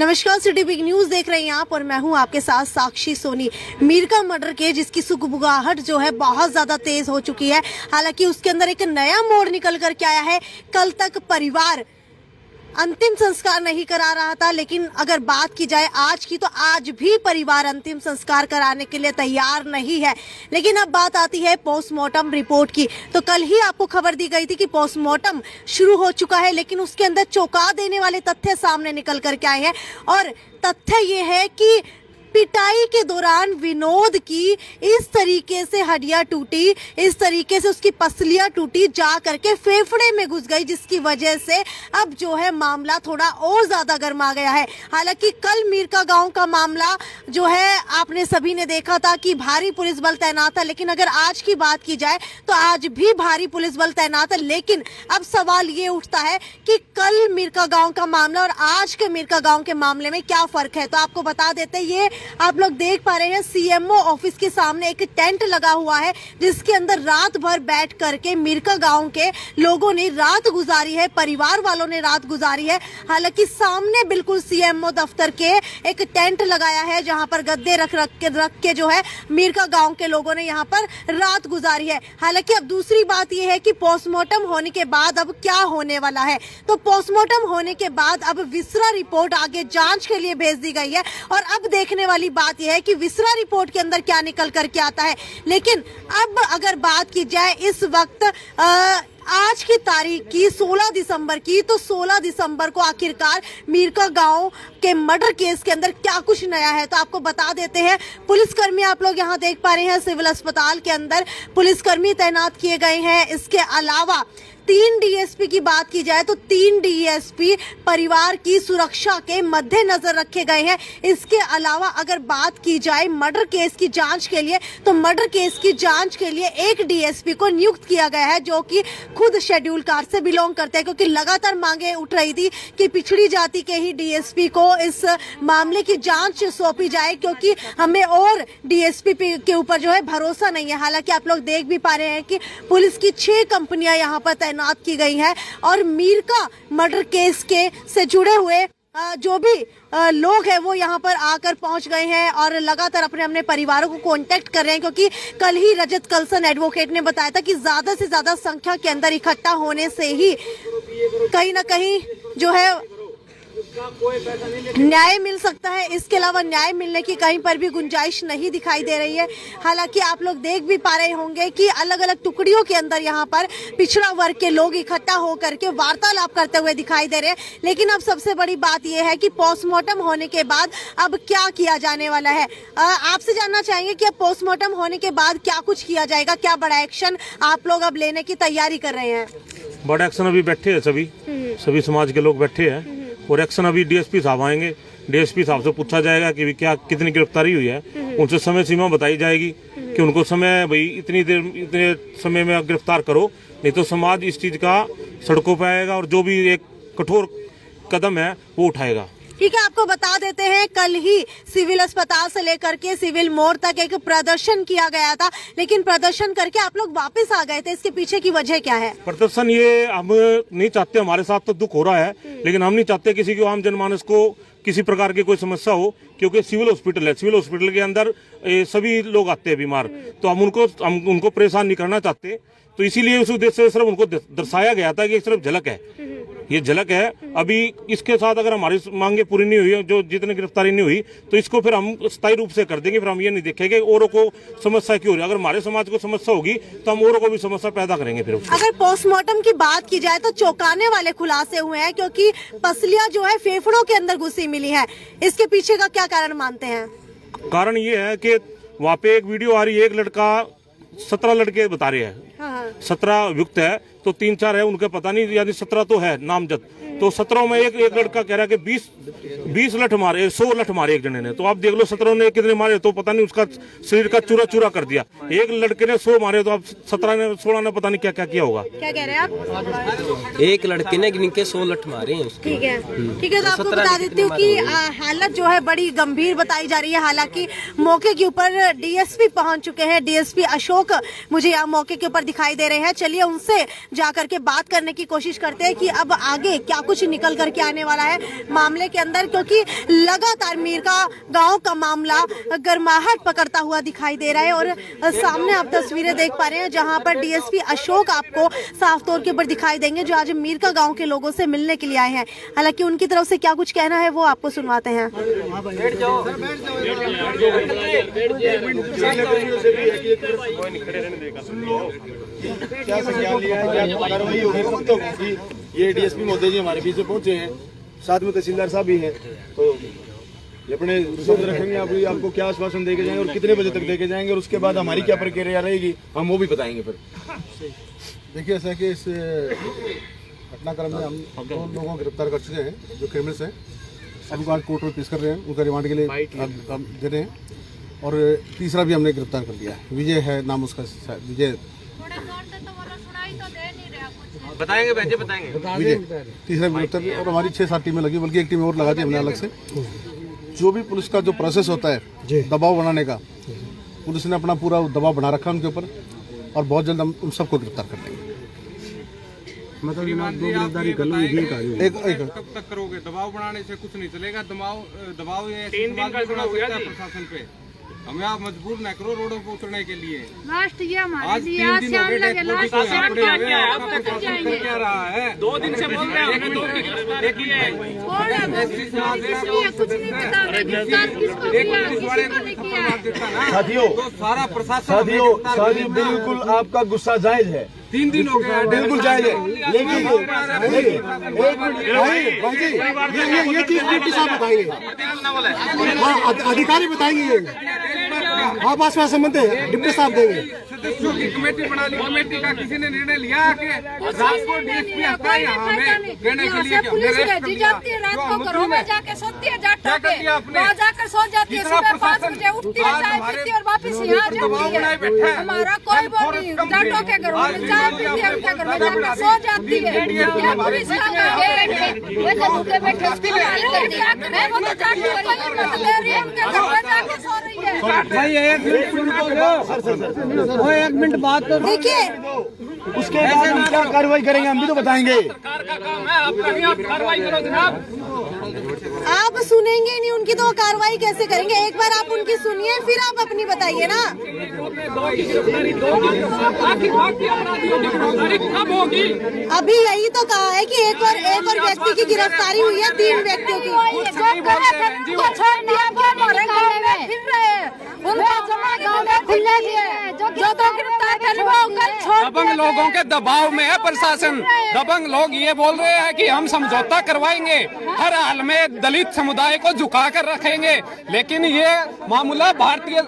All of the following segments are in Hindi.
नमस्कार, सिटी बिग न्यूज देख रहे हैं आप और मैं हूं आपके साथ साक्षी सोनी। मीर का मर्डर केस जिसकी सुगबुगाहट जो है बहुत ज्यादा तेज हो चुकी है। हालांकि उसके अंदर एक नया मोड़ निकल कर के आया है। कल तक परिवार अंतिम संस्कार नहीं करा रहा था, लेकिन अगर बात की जाए आज की तो आज भी परिवार अंतिम संस्कार कराने के लिए तैयार नहीं है। लेकिन अब बात आती है पोस्टमार्टम रिपोर्ट की। तो कल ही आपको खबर दी गई थी कि पोस्टमार्टम शुरू हो चुका है, लेकिन उसके अंदर चौंका देने वाले तथ्य सामने निकल करके आए हैं। और तथ्य ये है कि पिटाई के दौरान विनोद की इस तरीके से हड्डियां टूटी, इस तरीके से उसकी पसलियां टूटी, जा करके फेफड़े में घुस गई, जिसकी वजह से अब जो है मामला थोड़ा और ज्यादा गर्मा गया है। हालांकि कल मीर का गांव का मामला जो है आपने सभी ने देखा था कि भारी पुलिस बल तैनात था, लेकिन अगर आज की बात की जाए तो आज भी भारी पुलिस बल तैनात है। लेकिन अब सवाल ये उठता है कि कल मीर का गांव का मामला और आज के मीर का गांव के मामले में क्या फर्क है। तो आपको बता देते हैं, ये आप लोग देख पा रहे हैं सीएमओ ऑफिस के सामने एक टेंट लगा हुआ है, जिसके अंदर रात भर बैठ करके मीरका गांव के लोगों ने रात गुजारी है, परिवार वालों ने रात गुजारी है। हालांकि सामने बिल्कुल सीएमओ दफ्तर के एक टेंट लगाया है, जहां पर गद्दे रख के जो है मीरका गांव के लोगों ने यहां पर रात गुजारी है। हालांकि अब दूसरी बात यह है कि पोस्टमार्टम होने के बाद अब क्या होने वाला है। तो पोस्टमार्टम होने के बाद अब विसरा रिपोर्ट आगे जांच के लिए भेज दी गई है और अब देखने वाली बात यह है कि विसरा रिपोर्ट के अंदर क्या निकल करके आता है। लेकिन अब अगर बात की जाए इस वक्त आज की तारीख की 16 दिसंबर की, तो 16 दिसंबर को आखिरकार मीरका गांव के मर्डर केस के अंदर क्या कुछ नया है तो आपको बता देते हैं। पुलिसकर्मी आप लोग यहां देख पा रहे हैं, सिविल अस्पताल के अंदर पुलिसकर्मी तैनात किए गए हैं। इसके अलावा 3 डीएसपी की बात की जाए तो 3 डीएसपी परिवार की सुरक्षा के मद्देनजर रखे गए हैं। इसके अलावा अगर बात की जाए मर्डर केस की जांच के लिए, तो मर्डर केस की जांच के लिए एक डीएसपी को नियुक्त किया गया है, जो कि खुद शेड्यूल कास्ट से बिलोंग करते हैं। क्योंकि लगातार मांगे उठ रही थी कि पिछड़ी जाति के ही डीएसपी को इस मामले की जांच सौंपी जाए, क्योंकि हमें और डीएसपी के ऊपर जो है भरोसा नहीं है। हालांकि आप लोग देख भी पा रहे हैं कि पुलिस की 6 कंपनियां यहाँ पर तैनात की गई है और मीरका मर्डर केस के से जुड़े हुए जो भी लोग हैं वो यहाँ पर आकर पहुंच गए हैं और लगातार अपने अपने परिवारों को कांटेक्ट कर रहे हैं। क्योंकि कल ही रजत कलसन एडवोकेट ने बताया था कि ज्यादा से ज्यादा संख्या के अंदर इकट्ठा होने से ही कहीं ना कहीं जो है न्याय मिल सकता है। इसके अलावा न्याय मिलने की कहीं पर भी गुंजाइश नहीं दिखाई दे रही है। हालांकि आप लोग देख भी पा रहे होंगे कि अलग अलग टुकड़ियों के अंदर यहाँ पर पिछड़ा वर्ग के लोग इकट्ठा होकर के वार्तालाप करते हुए दिखाई दे रहे हैं। लेकिन अब सबसे बड़ी बात यह है कि पोस्टमार्टम होने के बाद अब क्या किया जाने वाला है। आपसे जानना चाहेंगे कि अब पोस्टमार्टम होने के बाद क्या कुछ किया जाएगा, क्या बड़ा एक्शन आप लोग अब लेने की तैयारी कर रहे हैं। बड़ा एक्शन अभी बैठे हैं, सभी समाज के लोग बैठे हैं और एक्शन अभी डीएसपी साहब आएंगे। डीएसपी साहब से पूछा जाएगा कि क्या कितनी गिरफ्तारी हुई है, उनसे समय सीमा बताई जाएगी कि उनको समय भाई इतने समय में गिरफ्तार करो, नहीं तो समाज इस चीज का सड़कों पर आएगा और जो भी एक कठोर कदम है वो उठाएगा। ठीक है, आपको बता देते हैं कल ही सिविल अस्पताल से लेकर के सिविल मोड़ तक एक प्रदर्शन किया गया था, लेकिन प्रदर्शन करके आप लोग वापस आ गए थे। इसके पीछे की वजह क्या है? प्रदर्शन ये हम नहीं चाहते, हमारे साथ तो दुख हो रहा है, लेकिन हम नहीं चाहते किसी को, आम जनमानस को किसी प्रकार की कोई समस्या हो, क्योंकि सिविल हॉस्पिटल है। सिविल हॉस्पिटल के अंदर सभी लोग आते हैं बीमार, तो हम उनको परेशान नहीं करना चाहते। तो इसीलिए उस उद्देश्य से सिर्फ उनको दर्शाया गया था कि सिर्फ झलक है, ये झलक है। अभी इसके साथ अगर हमारी मांगे पूरी नहीं हुई, जो जितनी गिरफ्तारी नहीं हुई, तो इसको फिर हम स्थायी रूप से कर देंगे। फिर हम ये नहीं देखेंगे औरों को समस्या क्यों हो रही है। अगर हमारे समाज को समस्या होगी तो हम औरों को भी समस्या पैदा करेंगे। फिर अगर पोस्टमार्टम की बात की जाए तो चौंकाने वाले खुलासे हुए हैं, क्योंकि पसलियां जो है फेफड़ों के अंदर घुसी मिली है। इसके पीछे का क्या कारण मानते हैं? कारण ये है कि वहाँ पे एक वीडियो आ रही है, एक लड़का 17 लड़के बता रहे हैं, 17 युक्त है, तो 3-4 है उनके पता नहीं, यानी 17 तो है नामजद। तो 17 में एक लड़का कह रहा है कि 20 लठ मारे, 100 लठ मारे एक जने ने। तो आप देख लो 17 ने कितने मारे, तो पता नहीं उसका शरीर का चूरा चूरा कर दिया। एक लड़के ने 100 मारे, तो आप 17 ने 16 ने पता नहीं क्या क्या किया होगा। क्या कह रहे हैं आप? एक लड़के ने गिन के 100 लठ मारे हैं। ठीक है, ठीक है। तो आपको बता देती हूँ कि हालत जो है बड़ी गंभीर बताई जा रही है। हालांकि मौके के ऊपर डीएसपी पहुंच चुके हैं, डीएसपी अशोक मुझे यहाँ मौके के ऊपर दिखाई दे रहे हैं। चलिए उनसे जाकर के बात करने की कोशिश करते हैं कि अब आगे क्या कुछ निकल करके आने वाला है मामले के अंदर, क्योंकि लगातार मीरका गांव का मामला गर्माहट पकड़ता हुआ दिखाई दे रहा है। और सामने आप तस्वीरें देख पा रहे हैं जहां पर डीएसपी अशोक आपको साफ तौर के ऊपर दिखाई देंगे, जो आज मीरका गांव के लोगों से मिलने के लिए आए हैं। हालांकि उनकी तरफ से क्या कुछ कहना है वो आपको सुनवाते हैं। क्या संज्ञान लिया है, क्या कार्रवाई होगी, कब तक होगी? ये डीएसपी महोदय जी हमारे बीच में पहुंचे हैं, साथ में तहसीलदार साहब भी हैं, तो ये अपने शब्द रखेंगे। आपको क्या आश्वासन देके जाएंगे और कितने बजे तक देके जाएंगे, और उसके बाद हमारी क्या प्रक्रिया रहेगी हम वो भी बताएंगे। फिर देखिए, ऐसा है कि इस घटनाक्रम में हम 2 लोगों को गिरफ्तार कर चुके हैं जो क्रिमिनल्स हैं। सभी को आज कोर्ट में पेश कर रहे हैं, उनका रिमांड के लिए हम दे रहे हैं। और तीसरा भी हमने गिरफ्तार कर लिया है, विजय है नाम उसका, विजय बताएंगे विजय तीसरा भी गिरफ्तार। और हमारी 6-7 टीमें लगी, बल्कि एक टीम और लगा दी हमने अलग से। जो भी पुलिस का जो प्रोसेस होता है दबाव बनाने का, पुलिस ने अपना पूरा दबाव बना रखा उनके ऊपर, और बहुत जल्द हम उन सबको गिरफ्तार कर लेंगे। मतलब 2 गिरफ्तारी कर लो, एक कब तक करोगे? दबाव बनाने से कुछ नहीं चलेगा। दबाव ये 3 दिन का बना सकता है प्रशासन पे। हमें आप मजबूर न करो रोडों पर उतरने के लिए। लास्ट ये हमारे आज 3 दिन हो गए, क्या रहा है? 2 दिन से बोल रहे हैं, 2 की गिरफ्तारी है। साथियों, तो सारा प्रशासन साथियों बिल्कुल आपका गुस्सा जायज है, 3 दिन हो गए, बिल्कुल जायज है। लेकिन ये चीज डिप्टी साहब बताएंगे, अधिकारी बताएंगे। आप आश्वासन मत दें, डिप्टी साहब देंगे। सदस्यों की कमेटी बना ली, कमेटी का किसी ने निर्णय लिया कि रात को डीएसपी आता है यहाँ हमें देने के लिए। पुलिस भेजी जाती है, रात को घरों में जाके सोती है, वहाँ जाकर सो जाती है, सुबह 5 बजे उठती है, चाय पीती है और वापिस यहाँ जाती है। हमारा कोई वो नहीं, जाटों के घरों में चाय पीती है, उनके घर में जाकर सो जाती है। ये पुलिस का काम है। वो तो जाती है, उनके घर में जाके सो रही है। एक मिनट बात तो देखिए, उसके बाद हम क्या कार्रवाई करेंगे हम भी तो बताएंगे। आप सुनेंगे नहीं उनकी तो कार्रवाई कैसे करेंगे? एक बार आप उनकी सुनिए, फिर आप अपनी बताइए ना। अभी यही तो कहा है कि एक और व्यक्ति की गिरफ्तारी हुई है, 3 व्यक्तियों की। दबंग लोगों के दबाव में है प्रशासन। दबंग लोग ये बोल रहे हैं कि हम समझौता करवाएंगे, हर हाल में दलित समुदाय को झुका कर रखेंगे। लेकिन ये मामला भारतीय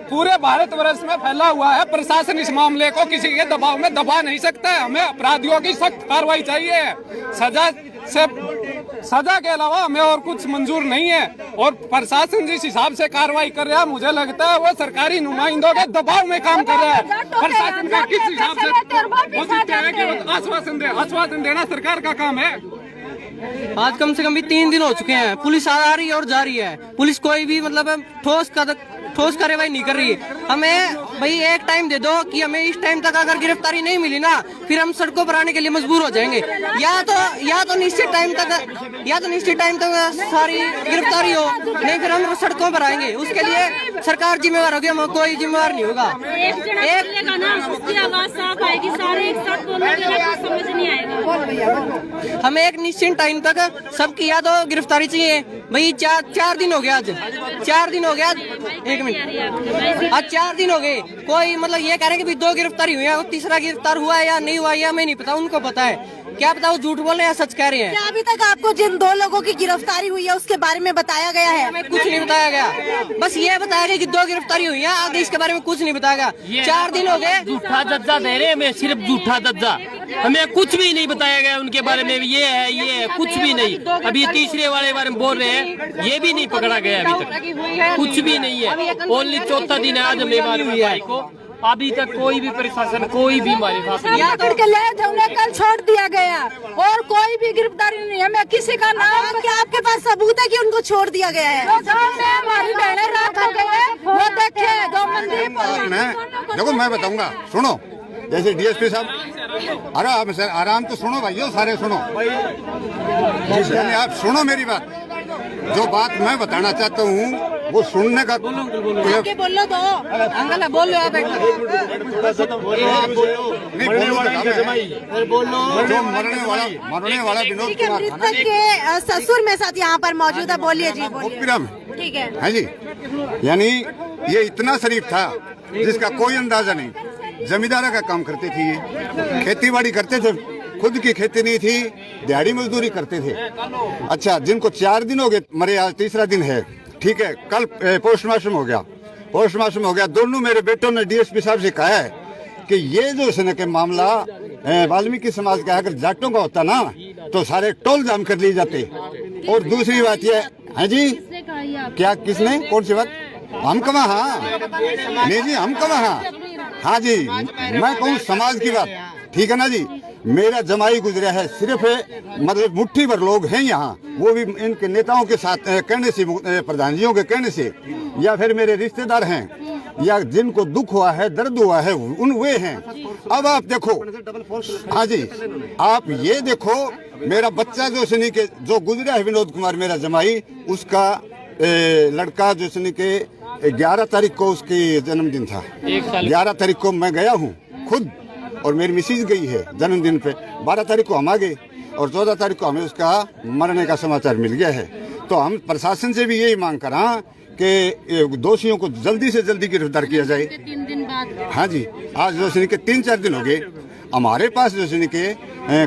पूरे भारतवर्ष में फैला हुआ है। प्रशासन इस मामले को किसी के दबाव में दबा नहीं सकता है। हमें अपराधियों की सख्त कार्रवाई चाहिए। सजा के अलावा हमें और कुछ मंजूर नहीं है। और प्रशासन जिस हिसाब से कार्रवाई कर रहा है, मुझे लगता है वो सरकारी नुमाइंदों के दबाव में काम कर रहा है। प्रशासन का किस हिसाब से हो सकता है कि आश्वासन देना सरकार का काम है। आज कम से कम भी 3 दिन हो चुके हैं, पुलिस आ रही है और जा रही है। पुलिस कोई भी मतलब ठोस कार्रवाई नहीं कर रही है। हमें भाई एक टाइम दे दो कि हमें इस टाइम तक अगर गिरफ्तारी नहीं मिली ना, फिर हम सड़कों पर आने के लिए मजबूर हो जाएंगे। या तो निश्चित टाइम तक सारी गिरफ्तारी हो, नहीं फिर हम सड़कों पर आएंगे। उसके लिए सरकार जिम्मेवार होगी, हम कोई जिम्मेवार नहीं होगा। हमें एक निश्चित टाइम तक सबकी या तो गिरफ्तारी चाहिए। भाई 4 दिन हो गया, आज 4 दिन हो गया, एक मिनट, आज 4 दिन हो गए। कोई मतलब ये कह रहे हैं कि 2 गिरफ्तारी हुई है, और तीसरा गिरफ्तार हुआ है या नहीं हुआ है हमें नहीं पता, उनको पता है। क्या पता वो झूठ बोल रहे हैं या सच कह रहे हैं। क्या अभी तक आपको जिन 2 लोगों की गिरफ्तारी हुई है उसके बारे में बताया गया है? हमें कुछ नहीं बताया गया, बस ये बताया गया कि 2 गिरफ्तारी हुई है, आगे इसके बारे में कुछ नहीं बताया गया। 4 दिन हो गए, झूठा दर्जा दे रहे हैं हमें, सिर्फ झूठा दर्जा। हमें कुछ भी नहीं बताया गया उनके बारे में, ये है कुछ भी नहीं। अभी तीसरे वाले बारे में बोल रहे हैं, ये भी नहीं पकड़ा गया अभी तक, कुछ भी नहीं है। ओनली 4था दिन है आज हमें मालूम है को। अभी तक कोई भी प्रशासन कोई भी हमारे पास करके ले थे, उन्हें कल छोड़ दिया गया और कोई भी गिरफ्तारी नहीं है। मैं किसी का नाम, क्या आपके पास सबूत है कि उनको छोड़ दिया गया है? हमारी बहनें रात हो गए, वो देखे 2 मंदिर। देखो मैं बताऊंगा, सुनो, जैसे डीएसपी साहब, आराम तो सुनो भाइयों, सारे सुनो, आप सुनो मेरी बात। जो बात मैं बताना चाहता हूँ वो सुनने का बोलो दो अंकल बोल लो आप जो मरने वाला विनोद ठीक है, कुमार मृतक के ससुर मेरे साथ यहाँ पर मौजूद है, बोलिए जी बोलिए। ओपीरम ठीक है है जी, यानी ये इतना शरीफ था जिसका कोई अंदाजा नहीं। जमींदारा का काम करते थे, ये खेती बाड़ी करते थे, खुद की खेती नहीं थी, दिहाड़ी मजदूरी करते थे। अच्छा, जिनको 4 दिन हो गए मरे, आज तीसरा दिन है, ठीक है। कल पोस्टमार्टम हो गया। दोनों मेरे बेटों ने डीएसपी साहब से कहा है कि ये जो इसने के मामला वाल्मीकि समाज का अगर जाटों का होता ना तो सारे टोल जाम कर लिए जाते। और दूसरी बात ये है जी, क्या किसने, कौन सी बात, हम कहाँ, हाँ नहीं जी, हम कहाँ, हाँ जी, मैं कहूँ समाज की बात, ठीक है ना जी। मेरा जमाई गुजरा है, सिर्फ मतलब मुट्ठी भर लोग हैं यहाँ, वो भी इनके नेताओं के साथ कहने से, प्रधान जियों के कहने से, या फिर मेरे रिश्तेदार हैं, या जिनको दुख हुआ है, दर्द हुआ है, वे हैं। अब आप देखो, हाँ जी, आप ये देखो, मेरा बच्चा जो सनी के जो गुजरा है, विनोद कुमार मेरा जमाई, उसका लड़का जो सनी के 11 तारीख को उसकी जन्मदिन था। 11 तारीख को मैं गया हूँ खुद, और मेरी मिसेज गई है जन्मदिन पे। 12 तारीख को हम आ गए और 14 तारीख को हमें उसका मरने का समाचार मिल गया है। तो हम प्रशासन से भी यही मांग कर रहा कि दोषियों को जल्दी से जल्दी गिरफ्तार किया जाए। 3 दिन बाद, हाँ जी, आज जो सनी के 3-4 दिन हो गए, हमारे पास जो सनी के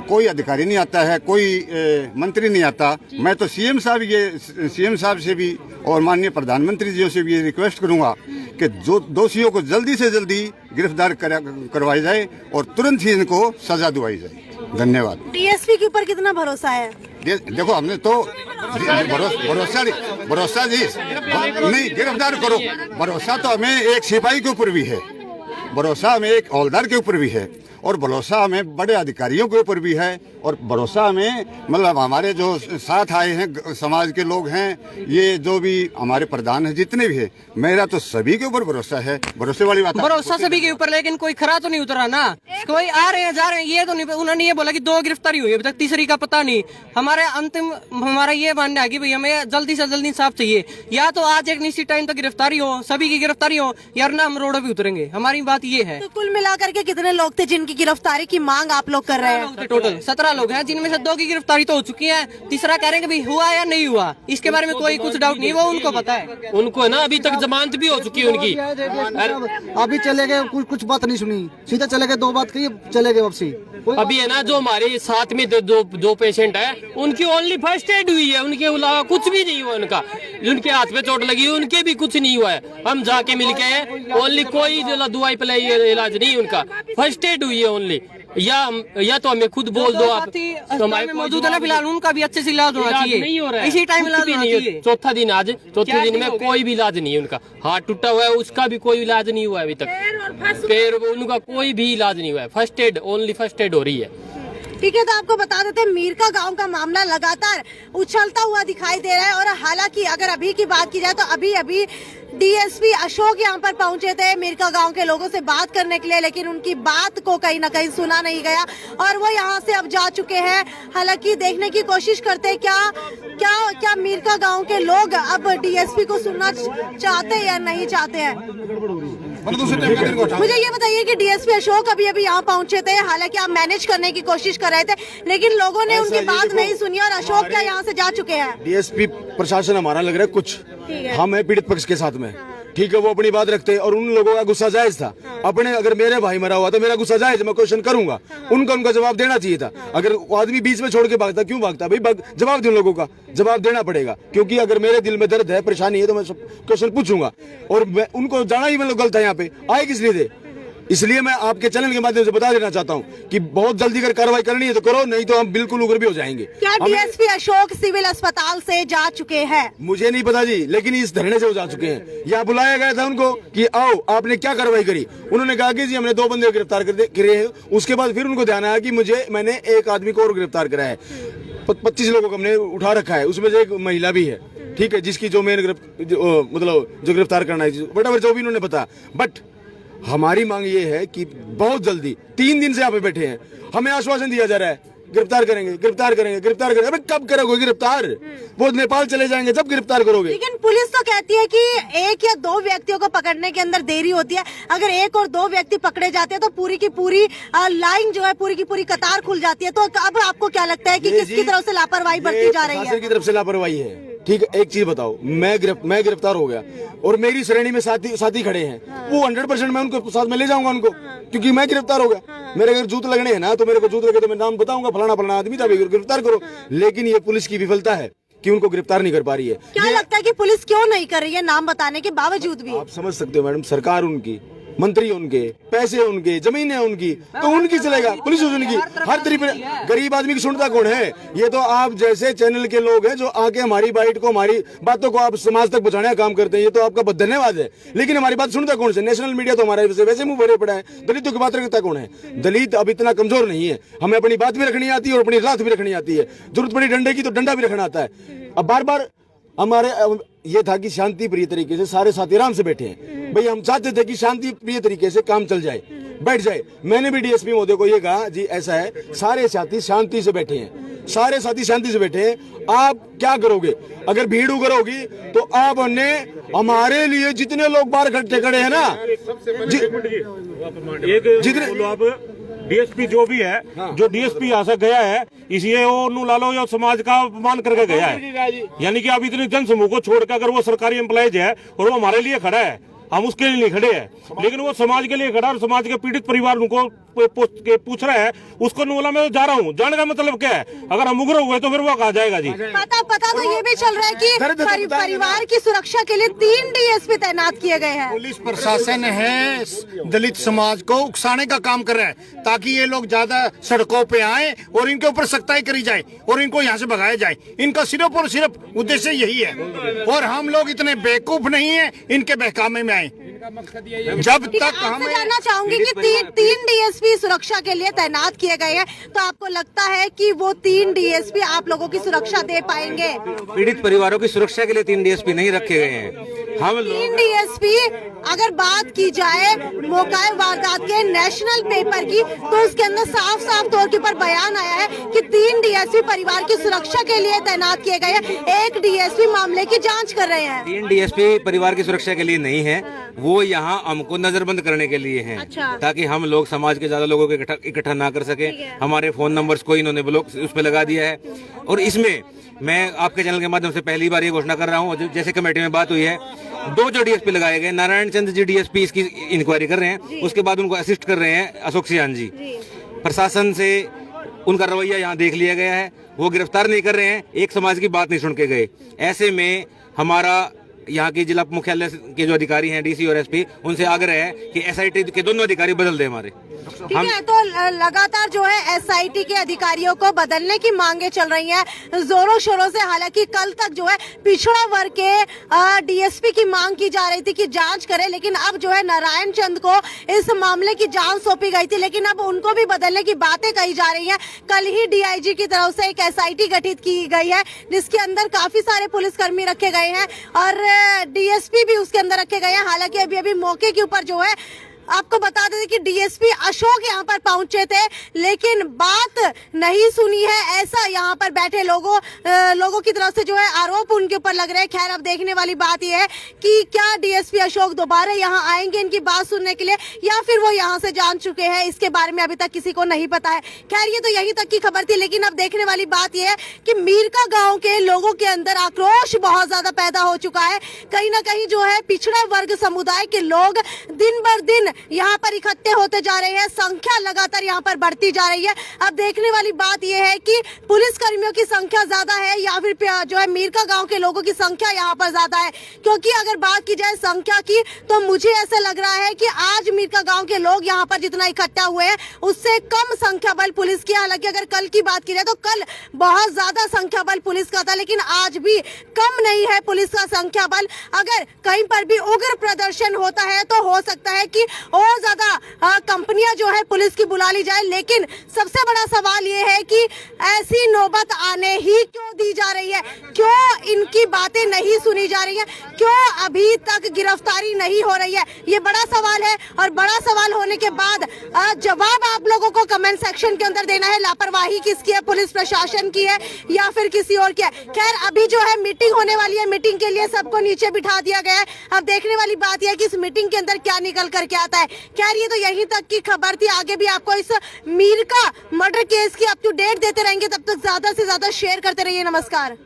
कोई अधिकारी नहीं आता है, कोई मंत्री नहीं आता। मैं तो सीएम साहब से भी और माननीय प्रधानमंत्री जी से भी ये रिक्वेस्ट करूंगा कि जो दोषियों को जल्दी से जल्दी गिरफ्तार करवाई जाए और तुरंत ही इनको सजा दिलवाई जाए। धन्यवाद। डीएसपी के ऊपर कितना भरोसा है? देखो, हमने तो भरोसा जी नहीं, गिरफ्तार करो। भरोसा तो हमें एक सिपाही के ऊपर भी है, भरोसा हमें एक हौलदार के ऊपर भी है, और भरोसा हमें बड़े अधिकारियों के ऊपर भी है, और भरोसा हमें मतलब हमारे जो साथ आए हैं समाज के लोग हैं, ये जो भी हमारे प्रधान हैं, जितने भी है, मेरा तो सभी के ऊपर भरोसा है। भरोसे वाली बात, भरोसा सभी के ऊपर, लेकिन कोई खरा तो नहीं उतरा ना। कोई आ रहे हैं जा रहे हैं, ये तो नहीं, उन्होंने ये बोला कि 2 गिरफ्तारी हुई, अभी तक तीसरी का पता नहीं। हमारा ये मानना है कि भाई हमें जल्दी से जल्दी इंसाफ चाहिए, या तो आज एक निश्चित टाइम तक गिरफ्तारी हो, सभी की गिरफ्तारी हो, या ना हम रोडों पे उतरेंगे। हमारी बात ये है। तो कुल मिलाकर के कितने लोग थे जिनकी गिरफ्तारी की मांग आप लोग कर रहे हैं? टोटल 17 लोग हैं, जिनमें से 2 की गिरफ्तारी तो हो चुकी है, तीसरा कह रहे हैं कि भाई हुआ या नहीं हुआ, इसके बारे में कोई कुछ डाउट नहीं, वो उनको पता है। उनको है ना, अभी तक जमानत भी हो चुकी है उनकी। अभी चले गए, कुछ बात नहीं सुनी, सीधा चले गए, 2 बात कही, चले गए वापसी। अभी है ना, जो हमारे साथ में जो पेशेंट है, उनकी ओनली फर्स्ट एड हुई है, उनके अलावा कुछ भी नहीं हुआ। उनका जिनके हाथ पे चोट लगी उनके भी कुछ नहीं हुआ है। हम जाके मिलके हैं, ओनली कोई दवाई पे इलाज नहीं, उनका फर्स्ट एड हुई है ओनली। या तो हमें खुद बोल दो आप, तो हमारे मौजूद है ना फिलहाल, उनका भी अच्छे से इलाज होना चाहिए। नहीं हो रहा है, इसी टाइम इलाज होना चाहिए। चौथा दिन आज, चौथे दिन में कोई भी इलाज नहीं है। उनका हाथ टूटा हुआ है, उसका भी कोई इलाज नहीं हुआ है अभी तक। पैर उनका कोई भी इलाज नहीं हुआ है। First aid, only first aid हो रही है। ठीक है, तो आपको बता देते हैं मीरका गांव का मामला लगातार उछलता हुआ दिखाई दे रहा है। और हालांकि अगर अभी की बात की जाए तो अभी डीएसपी अशोक यहाँ पर पहुंचे थे मीरका गांव के लोगों से बात करने के लिए, लेकिन उनकी बात को कहीं ना कहीं सुना नहीं गया और वो यहाँ से अब जा चुके हैं। हालांकि देखने की कोशिश करते हैं क्या मीरका गांव के लोग अब डीएसपी को सुनना चाहते हैं या नहीं चाहते हैं। मुझे ये बताइए कि डीएसपी अशोक अभी यहाँ पहुंचे थे, हालांकि आप मैनेज करने की कोशिश कर रहे थे, लेकिन लोगों ने उनकी बात नहीं सुनी और अशोक क्या यहाँ से जा चुके हैं। डीएसपी प्रशासन हमारा लग रहा है कुछ, हम है पीड़ित पक्ष के साथ में, ठीक है, वो अपनी बात रखते हैं और उन लोगों का गुस्सा जायज था। अपने अगर मेरे भाई मरा हुआ तो मेरा गुस्सा जायज, मैं क्वेश्चन करूंगा, उनका जवाब देना चाहिए था। अगर वो आदमी बीच में छोड़ के भागता, क्यों भागता भाई? जवाब दे, उन लोगों का जवाब देना पड़ेगा, क्योंकि अगर मेरे दिल में दर्द है, परेशानी है, तो मैं क्वेश्चन पूछूंगा। और मैं उनको जाना ही मतलब गलत है, यहाँ पे आए किस लिए थे। इसलिए मैं आपके चैनल के माध्यम से बता देना चाहता हूँ कि बहुत जल्दी अगर कार्रवाई करनी है तो करो, नहीं तो हम बिल्कुल उग्र भी हो जाएंगे। क्या डीएसपी अशोक सिविल अस्पताल से जा चुके हैं? मुझे नहीं पता जी, लेकिन इस धरने से वो जा चुके हैं। यहाँ बुलाया गया था उनको कि आओ, आपने क्या कार्रवाई करी? उन्होंने कहा कि जी हमने 2 बंदे गिरफ्तार करे हैं। उसके बाद फिर उनको ध्यान आया कि मैंने एक आदमी को और गिरफ्तार करा है। 25 लोगों को हमने उठा रखा है, उसमें से एक महिला भी है, ठीक है, जिसकी जो मेन मतलब जो गिरफ्तार करना है, बट जो भी इन्होंने बताया। बट हमारी मांग ये है कि बहुत जल्दी 3 दिन से यहाँ पे बैठे हैं, हमें आश्वासन दिया जा रहा है गिरफ्तार करेंगे, गिरफ्तार करेंगे, गिरफ्तार करेंगे। अबे कब करोगे गिरफ्तार? वो नेपाल चले जाएंगे जब गिरफ्तार करोगे। लेकिन पुलिस तो कहती है कि 1 या 2 व्यक्तियों को पकड़ने के अंदर देरी होती है। अगर 1 और 2 व्यक्ति पकड़े जाते हैं तो पूरी की पूरी लाइन जो है, पूरी की पूरी कतार खुल जाती है। तो अब आपको क्या लगता है कि किसकी तरफ से लापरवाही बरती जा रही है? की तरफ से लापरवाही है। ठीक है, एक चीज बताओ, मैं गिरफ्तार हो गया और मेरी श्रेणी में साथी खड़े हैं, वो 100% मैं उनको साथ में ले जाऊंगा उनको, क्योंकि मैं गिरफ्तार हो गया। मेरे अगर जूत लगने हैं ना तो मेरे को जूत लगे तो मैं नाम बताऊंगा, फलाना आदमी था, गिरफ्तार करो। लेकिन ये पुलिस की विफलता है कि उनको गिरफ्तार नहीं कर पा रही है। क्या लगता है कि पुलिस क्यों नहीं कर रही है नाम बताने के बावजूद भी? आप समझ सकते हो मैडम, सरकार उनकी, मंत्री उनके, पैसे उनके, जमीनें उनकी, तो उनकी चलेगा, पुलिस उनकी, हर तरीके। गरीब आदमी की सुनता कौन है? ये तो आप जैसे चैनल के लोग हैं जो आके हमारी बाइट को, हमारी बातों को आप समाज तक पहुंचाने का काम करते हैं, ये तो आपका धन्यवाद है। लेकिन हमारी बात सुनता कौन से? नेशनल मीडिया तो हमारे वैसे मुंह भरे पड़ा है। दलितों की बात रखता कौन है? दलित अब इतना कमजोर नहीं है, हमें अपनी बात भी रखनी आती है और अपनी रात भी रखनी आती है। जरूरत पड़ी डंडे की तो डंडा भी रखना आता है। अब बार हमारे ये था कि शांति प्रिय तरीके से सारे साथी आराम से बैठे हैं। भाई हम चाहते थे कि शांति प्रिय तरीके से काम चल जाए, बैठ जाए। मैंने भी डीएसपी महोदय को ये कहा, जी ऐसा है, सारे साथी शांति से बैठे हैं, सारे साथी शांति से बैठे हैं। आप क्या करोगे? अगर भीड़ उगरोगी तो आपने हमारे लिए जितने लोग बाहर खड़े हैं ना, जितने डीएसपी जो भी है, जो डीएसपी यहाँ से गया है, इसलिए वो लालो या समाज का अपमान करके गया है। यानी कि अब इतनी जनसमूह को छोड़कर अगर वो सरकारी एम्प्लॉयज है और वो हमारे लिए खड़ा है, हम उसके लिए नहीं खड़े हैं, लेकिन वो समाज के लिए खड़ा और समाज के पीड़ित परिवार को पूछ रहा है, उसको बोला मैं जा रहा हूँ। जाने का मतलब क्या है? अगर हम उग्र हुए तो फिर वो कहा जाएगा जी। पता तो ये भी चल रहा है कि परिवार की सुरक्षा के लिए 3 डीएसपी तैनात किए गए हैं। पुलिस प्रशासन है दलित समाज को उकसाने का काम कर रहा है ताकि ये लोग ज्यादा सड़कों पे आए और इनके ऊपर सख्ताई करी जाए और इनको यहाँ से भगाया जाए। इनका सिर्फ और सिर्फ उद्देश्य यही है और हम लोग इतने बेवकूफ नहीं है इनके बहकामे में आए। जब तक हम जानना चाहूंगी कि 3 डीएसपी सुरक्षा के लिए तैनात किए गए हैं, तो आपको लगता है कि वो 3 डीएसपी आप लोगों की सुरक्षा दे पाएंगे? पीड़ित परिवारों की सुरक्षा के लिए 3 डीएसपी नहीं रखे गए हैं। हम 3 डीएसपी, अगर बात की जाए मोकाई वारदात के नेशनल पेपर की, तो उसके अंदर साफ साफ तौर के ऊपर बयान आया है कि 3 डीएसपी परिवार की सुरक्षा के लिए तैनात किए गए हैं, 1 डीएसपी मामले की जांच कर रहे हैं। 3 डीएसपी परिवार की सुरक्षा के लिए नहीं है, वो यहाँ हमको नजरबंद करने के लिए हैं। अच्छा। ताकि हम लोग समाज के ज्यादा लोगों को इकट्ठा ना कर सके। हमारे फोन नंबर्स को इन्होंने ब्लॉक उस पर लगा दिया है। और इसमें मैं आपके चैनल के माध्यम से पहली बार ये घोषणा कर रहा हूँ, जैसे कमेटी में बात हुई है, 2 जो डीएसपी लगाए गए, नारायण चंद्र जी डीएसपी इसकी इंक्वायरी कर रहे हैं, उसके बाद उनको असिस्ट कर रहे हैं अशोक सियान जी। प्रशासन से उनका रवैया यहाँ देख लिया गया है, वो गिरफ्तार नहीं कर रहे हैं, एक समाज की बात नहीं सुन के गए। ऐसे में हमारा यहाँ के जिला मुख्यालय के जो अधिकारी हैं, डीसी और एसपी, उनसे आग्रह है कि एसआईटी के दोनों अधिकारी बदल दें हमारे। ठीक है, तो लगातार जो है एसआईटी के अधिकारियों को बदलने की मांगे चल रही हैं जोरों शोरों से। हालांकि कल तक जो है पिछड़ा वर्ग के डीएसपी की मांग की जा रही थी कि जांच करें, लेकिन अब जो है नारायण चंद को इस मामले की जांच सौंपी गई थी, लेकिन अब उनको भी बदलने की बातें कही जा रही हैं। कल ही डीआईजी की तरफ से एक एसआईटी गठित की गई है, जिसके अंदर काफी सारे पुलिसकर्मी रखे गए हैं और डीएसपी भी उसके अंदर रखे गए हैं। हालांकि अभी मौके के ऊपर जो है आपको बता दें कि डीएसपी अशोक यहाँ पर पहुंचे थे, लेकिन बात नहीं सुनी है, ऐसा यहाँ पर बैठे लोगों की तरफ से जो है आरोप उनके ऊपर लग रहे हैं। खैर, अब देखने वाली बात यह है कि क्या डीएसपी अशोक दोबारा यहाँ आएंगे इनकी बात सुनने के लिए, या फिर वो यहाँ से जान चुके हैं, इसके बारे में अभी तक किसी को नहीं पता है। खैर, ये तो यहीं तक की खबर थी, लेकिन अब देखने वाली बात यह है कि मीरका गाँव के लोगों के अंदर आक्रोश बहुत ज्यादा पैदा हो चुका है। कहीं ना कहीं जो है पिछड़ा वर्ग समुदाय के लोग दिन बर दिन यहाँ पर इकट्ठे होते जा रहे हैं, संख्या लगातार यहाँ पर बढ़ती जा रही है। अब देखने वाली बात यह है कि पुलिस कर्मियों की संख्या ज्यादा है या फिर जो है मीरका गांव के लोगों की संख्या यहाँ पर ज्यादा है। क्योंकि अगर बात की जाए संख्या की, तो मुझे ऐसा लग रहा है कि आज मीरका गांव के लोग यहाँ पर जितना इकट्ठा हुए हैं उससे कम संख्या बल पुलिस की। हालांकि अगर कल की बात की जाए तो कल बहुत ज्यादा संख्या बल पुलिस का था, लेकिन आज भी कम नहीं है पुलिस का संख्या बल। अगर कहीं पर भी उग्र प्रदर्शन होता है तो हो सकता है कि और ज्यादा कंपनियां जो है पुलिस की बुला ली जाए। लेकिन सबसे बड़ा सवाल ये है कि ऐसी नौबत आने ही क्यों दी जा रही है, क्यों इनकी बातें नहीं सुनी जा रही है, क्यों अभी तक गिरफ्तारी नहीं हो रही है, ये बड़ा सवाल है। और बड़ा सवाल होने के बाद जवाब आप लोगों को कमेंट सेक्शन के अंदर देना है। लापरवाही किसकी है, पुलिस प्रशासन की है या फिर किसी और की है। खैर अभी जो है मीटिंग होने वाली है, मीटिंग के लिए सबको नीचे बिठा दिया गया है। अब देखने वाली बात यह है कि इस मीटिंग के अंदर क्या निकल करके आता है। खैर ये तो यहीं तक की खबर थी, आगे भी आपको इस मीर का मर्डर केस की अप टू डेट देते रहेंगे। तब तक ज्यादा से ज्यादा शेयर करते रहिए। नमस्कार।